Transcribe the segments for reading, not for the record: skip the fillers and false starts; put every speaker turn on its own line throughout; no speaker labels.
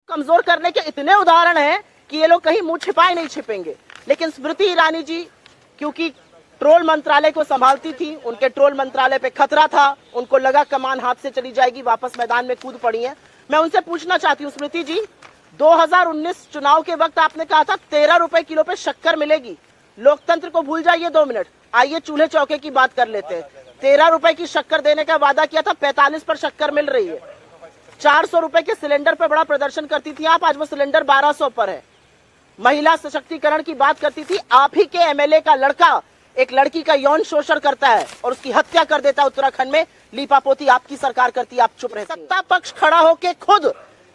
कमजोर करने के इतने उदाहरण हैं कि ये लोग कहीं मुंह छिपाए नहीं छिपेंगे। लेकिन स्मृति ईरानी जी क्योंकि ट्रोल मंत्रालय को संभालती थी, उनके ट्रोल मंत्रालय पे खतरा था, उनको लगा कमान हाथ से चली जाएगी, वापस मैदान में कूद पड़ी हैं। मैं उनसे पूछना चाहती हूँ स्मृति जी, 2019 चुनाव के वक्त आपने कहा था 13 रुपए किलो पे शक्कर मिलेगी। लोकतंत्र को भूल जाइए 2 मिनट, आइए चूल्हे चौके की बात कर लेते हैं। 13 रुपए की शक्कर देने का वादा किया था, 45 पर शक्कर मिल रही है। 400 रुपए के सिलेंडर पे बड़ा प्रदर्शन करती थी आप, आज वो सिलेंडर 1200 पर है। महिला सशक्तिकरण की बात करती थी, आप ही के एमएलए का लड़का एक लड़की का यौन शोषण करता है और उसकी हत्या कर देता है उत्तराखंड में, लीपापोती आपकी सरकार करती है, आप चुप रहे। सत्ता पक्ष खड़ा होकर खुद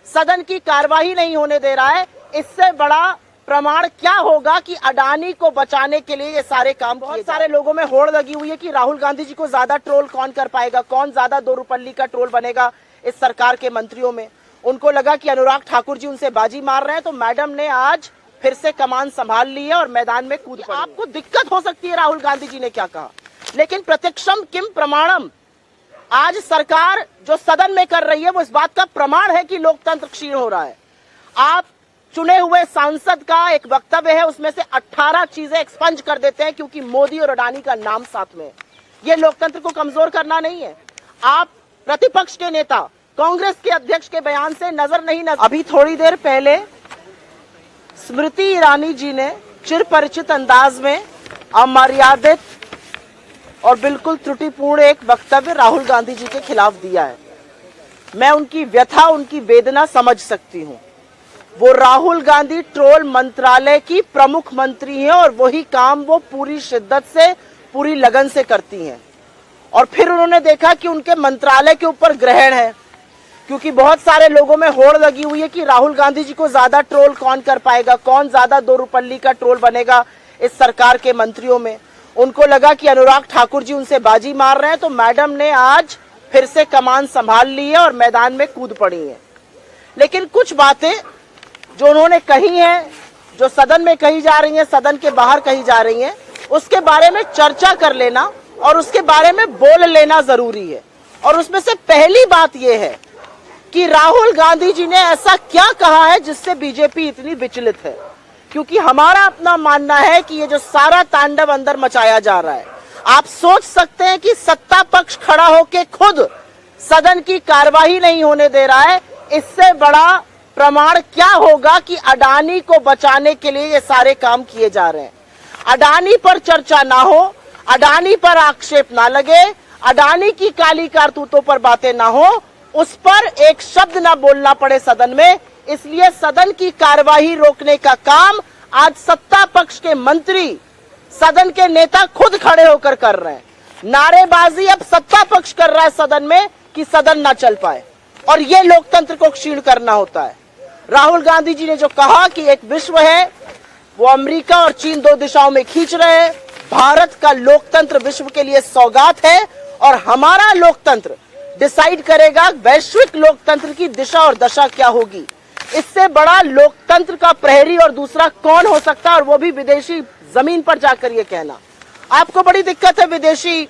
सदन की कार्यवाही नहीं होने दे रहा है, इससे बड़ा प्रमाण क्या होगा कि अडानी को बचाने के लिए ये सारे काम किए। बहुत सारे लोगों में होड़ लगी हुई है कि राहुल गांधी जी को ज्यादा ट्रोल कौन कर पाएगा, कौन ज्यादा दो रुपल्ली का ट्रोल बनेगा इस सरकार के मंत्रियों में। उनको लगा कि अनुराग ठाकुर जी उनसे बाजी मार रहे हैं, तो मैडम ने आज फिर से कमान संभाल ली है और मैदान में कूद पड़ी। आपको दिक्कत हो सकती है राहुल गांधी जी ने क्या कहा, लेकिन प्रत्यक्षम किम प्रमाणम, आज सरकार जो सदन में कर रही है वो इस बात का प्रमाण है कि लोकतंत्र क्षीण हो रहा है। आप चुने हुए सांसद का एक वक्तव्य है, उसमें से 18 चीजें एक्सपंज कर देते हैं क्योंकि मोदी और अडानी का नाम साथ में है। ये लोकतंत्र को कमजोर करना नहीं है। आप प्रतिपक्ष के नेता कांग्रेस के अध्यक्ष के बयान से नजर नहीं अभी थोड़ी देर पहले स्मृति ईरानी जी ने चिरपरिचित अंदाज में अमर्यादित और बिल्कुल त्रुटिपूर्ण एक वक्तव्य राहुल गांधी जी के खिलाफ दिया है। मैं उनकी व्यथा, उनकी वेदना समझ सकती हूं। वो राहुल गांधी ट्रोल मंत्रालय की प्रमुख मंत्री हैं और वही काम वो पूरी शिद्दत से, पूरी लगन से करती हैं। और फिर उन्होंने देखा कि उनके मंत्रालय के ऊपर ग्रहण है, क्योंकि बहुत सारे लोगों में होड़ लगी हुई है कि राहुल गांधी जी को ज्यादा ट्रोल कौन कर पाएगा, कौन ज्यादा दो रुपल्ली का ट्रोल बनेगा इस सरकार के मंत्रियों में। उनको लगा कि अनुराग ठाकुर जी उनसे बाजी मार रहे हैं, तो मैडम ने आज फिर से कमान संभाल ली है और मैदान में कूद पड़ी है। लेकिन कुछ बातें जो उन्होंने कही हैं, जो सदन में कही जा रही हैं, सदन के बाहर कही जा रही हैं, उसके बारे में चर्चा कर लेना और उसके बारे में बोल लेना जरूरी है। और उसमें से पहली बात यह है कि राहुल गांधी जी ने ऐसा क्या कहा है जिससे बीजेपी इतनी विचलित है, क्योंकि हमारा अपना मानना है कि ये जो सारा तांडव अंदर मचाया जा रहा है, आप सोच सकते हैं कि सत्ता पक्ष खड़ा होकर खुद सदन की कार्यवाही नहीं होने दे रहा है, इससे बड़ा प्रमाण क्या होगा कि अडानी को बचाने के लिए ये सारे काम किए जा रहे हैं। अडानी पर चर्चा ना हो, अडानी पर आक्षेप ना लगे, अडानी की काली कारतूतों पर बातें ना हो, उस पर एक शब्द ना बोलना पड़े सदन में, इसलिए सदन की कार्यवाही रोकने का काम आज सत्ता पक्ष के मंत्री, सदन के नेता खुद खड़े होकर कर रहे हैं। नारेबाजी अब सत्ता पक्ष कर रहा है सदन में कि सदन ना चल पाए, और ये लोकतंत्र को क्षीण करना होता है। राहुल गांधी जी ने जो कहा कि एक विश्व है, वो अमेरिका और चीन दो दिशाओं में खींच रहे हैं, भारत का लोकतंत्र विश्व के लिए सौगात है और हमारा लोकतंत्र डिसाइड करेगा वैश्विक लोकतंत्र की दिशा और दशा क्या होगी। इससे बड़ा लोकतंत्र का प्रहरी और दूसरा कौन हो सकता है, और वो भी विदेशी जमीन पर जाकर ये कहना। आपको बड़ी दिक्कत है विदेशी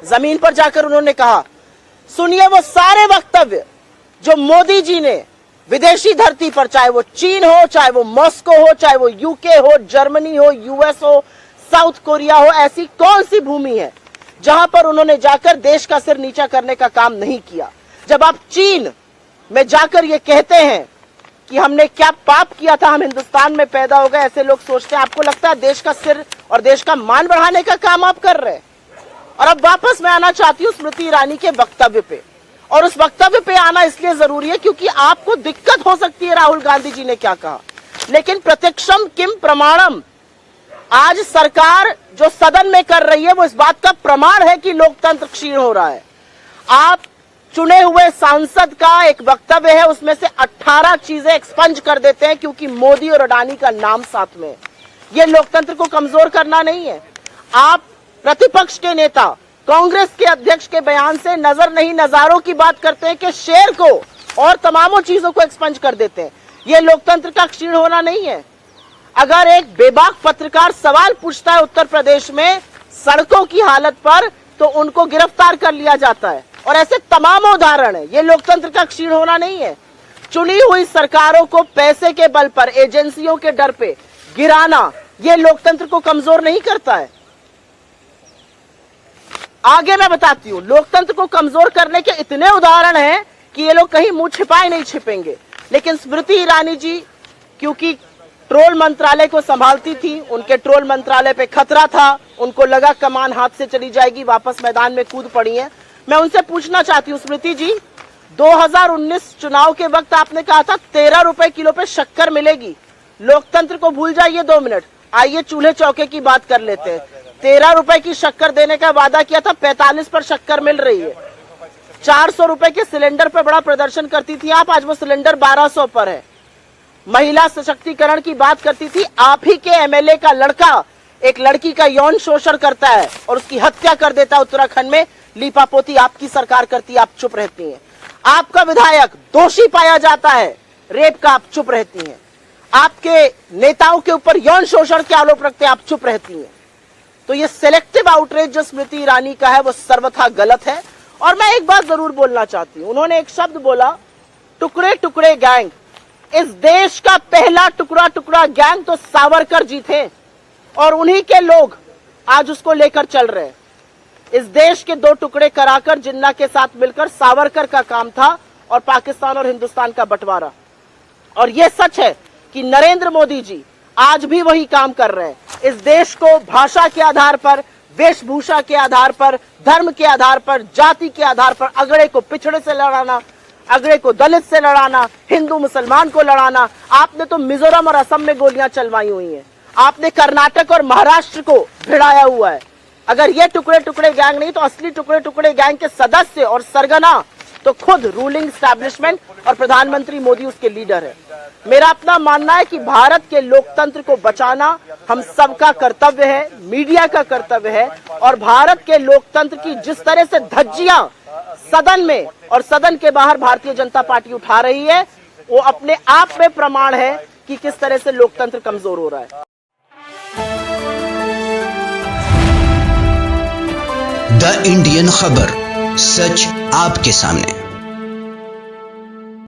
जमीन पर जाकर उन्होंने कहा। सुनिए वो सारे वक्तव्य जो मोदी जी ने विदेशी धरती पर, चाहे वो चीन हो, चाहे वो मॉस्को हो, चाहे वो यूके हो, जर्मनी हो, यूएस हो, साउथ कोरिया हो, ऐसी कौन सी भूमि है जहां पर उन्होंने जाकर देश का सिर नीचा करने का काम नहीं किया। जब आप चीन में जाकर ये कहते हैं कि हमने क्या पाप किया था, हम हिंदुस्तान में पैदा हो गए, ऐसे लोग सोचते हैं, आपको लगता है देश का सिर और देश का मान बढ़ाने का काम आप कर रहे हैं। और अब वापस मैं आना चाहती हूँ स्मृति ईरानी के वक्तव्य पे, और उस वक्तव्य पे आना इसलिए जरूरी है क्योंकि आपको दिक्कत हो सकती है राहुल गांधी जी ने क्या कहा, लेकिन प्रत्यक्षम किम प्रमाणम, आज सरकार जो सदन में कर रही है वो इस बात का प्रमाण है कि लोकतंत्र क्षीण हो रहा है। आप चुने हुए सांसद का एक वक्तव्य है, उसमें से 18 चीजें एक्सपंज कर देते हैं क्योंकि मोदी और अडानी का नाम साथ में है। ये लोकतंत्र को कमजोर करना नहीं है। आप प्रतिपक्ष के नेता कांग्रेस के अध्यक्ष के बयान से नजर नहीं नजारों की बात करते हैं कि शेर को और तमामों चीजों को एक्सपंज कर देते हैं। यह लोकतंत्र का क्षीण होना नहीं है। अगर एक बेबाक पत्रकार सवाल पूछता है उत्तर प्रदेश में सड़कों की हालत पर, तो उनको गिरफ्तार कर लिया जाता है, और ऐसे तमाम उदाहरण है। ये लोकतंत्र का क्षीण होना नहीं है। चुनी हुई सरकारों को पैसे के बल पर, एजेंसियों के डर पे गिराना, ये लोकतंत्र को कमजोर नहीं करता है? आगे मैं बताती हूं, लोकतंत्र को कमजोर करने के इतने उदाहरण हैं कि ये लोग कहीं मुंह छिपाए नहीं छिपेंगे। लेकिन स्मृति ईरानी जी, क्योंकि ट्रोल मंत्रालय को संभालती थी, उनके ट्रोल मंत्रालय पे खतरा था, उनको लगा कमान हाथ से चली जाएगी, वापस मैदान में कूद पड़ी हैं। मैं उनसे पूछना चाहती हूँ, स्मृति जी, 2019 चुनाव के वक्त आपने कहा था 13 रुपए किलो पे शक्कर मिलेगी। लोकतंत्र को भूल जाइए 2 मिनट, आइए चूल्हे चौके की बात कर लेते हैं। 13 रुपए की शक्कर देने का वादा किया था, 45 पर शक्कर मिल रही है। 400 रुपए के सिलेंडर पर बड़ा प्रदर्शन करती थी आप, आज वो सिलेंडर 1200 पर है। महिला सशक्तिकरण की बात करती थी, आप ही के एमएलए का लड़का एक लड़की का यौन शोषण करता है और उसकी हत्या कर देता है उत्तराखंड में, लीपापोती आपकी सरकार करती है, आप चुप रहती हैं। आपका विधायक दोषी पाया जाता है रेप का, आप चुप रहती हैं। आपके नेताओं के ऊपर यौन शोषण के आरोप रखते हैं, आप चुप रहती हैं। तो ये सिलेक्टिव आउटरीच जो स्मृति ईरानी का है वो सर्वथा गलत है। और मैं एक बात जरूर बोलना चाहती हूं, उन्होंने एक शब्द बोला, टुकड़े टुकड़े गैंग। इस देश का पहला टुकड़ा टुकड़ा गैंग तो सावरकर जी थे और उन्हीं के लोग आज उसको लेकर चल रहे हैं। इस देश के 2 टुकड़े कराकर जिन्ना के साथ मिलकर सावरकर का काम था और पाकिस्तान और हिंदुस्तान का बंटवारा। और यह सच है कि नरेंद्र मोदी जी आज भी वही काम कर रहे हैं। इस देश को भाषा के आधार पर, वेशभूषा के आधार पर, धर्म के आधार पर, जाति के आधार पर अगड़े को पिछड़े से लड़ाना, अगड़े को दलित से लड़ाना, हिंदू मुसलमान को लड़ाना। आपने तो मिजोरम और असम में गोलियां चलवाई हुई हैं, आपने कर्नाटक और महाराष्ट्र को भिड़ाया हुआ है। अगर ये टुकड़े टुकड़े गैंग नहीं तो असली टुकड़े टुकड़े गैंग के सदस्य और सरगना तो खुद रूलिंग एस्टैब्लिशमेंट और प्रधानमंत्री मोदी उसके लीडर है। मेरा अपना मानना है कि भारत के लोकतंत्र को बचाना हम सबका कर्तव्य है, मीडिया का कर्तव्य है। और भारत के लोकतंत्र की जिस तरह से धज्जियां सदन में और सदन के बाहर भारतीय जनता पार्टी उठा रही है, वो अपने आप में प्रमाण है कि किस तरह से लोकतंत्र कमजोर हो रहा है।
द इंडियन खबर, सच आपके सामने।